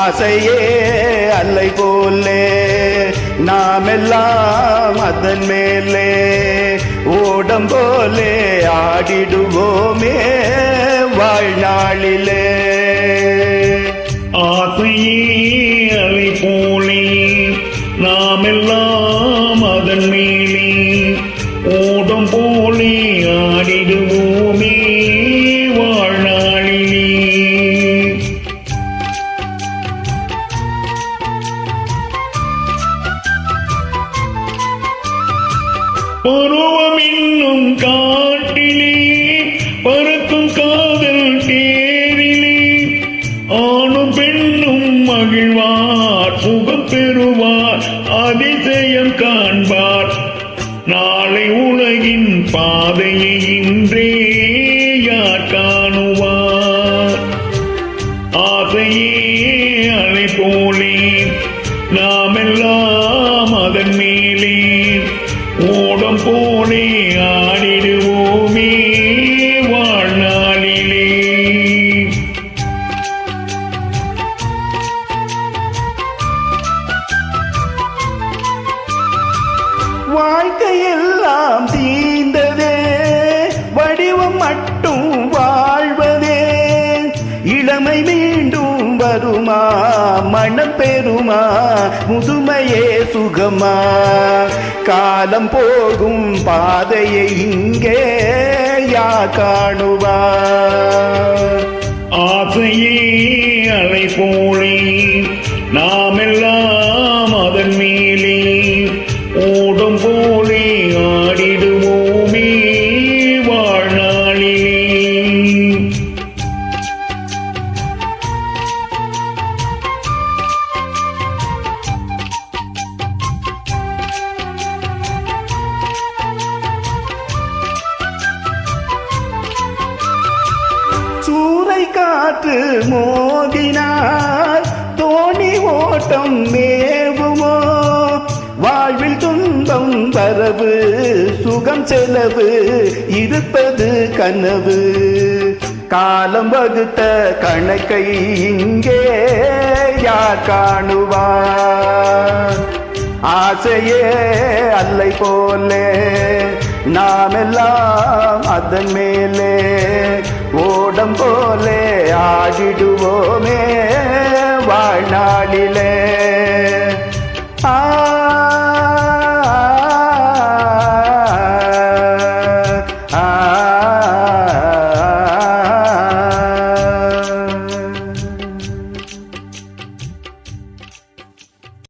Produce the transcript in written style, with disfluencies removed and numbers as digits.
ஆசையே அல்லை போலே நாமெல்லாம் அதன் மேலே ஓடம் போலே ஆடிடுவோமே வாழ்நாளிலே. ஆசையே அலை போலே நாமெல்லாம் அதன் மேலே ஓடம் போலே ஆடிடுவோமே வாழ்நாளிலே. பருவம் என்னும் காட்டிலே பறக்கும் காதல் தேரிலே ஆணும் பெண்ணும் மகிழ்வார் சுகம் பெறுவார் அதிசயம் காண்பார். நாளை உலகின் பாதையை இன்றே யார் காணுவார். ஆசையே அலை போலே நாமெல்லாம் அதன் மேலே ஓடம் போலே ஆடிடுவோமே வாழ்நாளிலே. வாழ்க்கையெல்லாம் தீர்ந்ததே வடிவம் மட்டும் வாழ்வதே. இளமை மீண்டும் வருமா மனம் பெறுமா முதுமையே சுகமா. காலம் போகும் பாதையை இங்கே யார் காணுவார். ஆசையே அலை போலே நாமெல்லாம் அதன் மேலே ஓடம் போலே ஆடிடுவோமே வாழ்நாளிலே. சூறை காற்று மோதினார் தோணி ஓட்டம் மேவுமோ. வாழ்வில் துன்பம் வரவு சுகம் செலவு இருப்பது கனவு. காலம் வகுத்த கணக்கை இங்கே யார் காணுவார். ஆசையே அல்லை போலே நாமெல்லாம் அதன் மேலே ஓடம் போலே ஆடிடுவோமே வாழ்நாளிலே.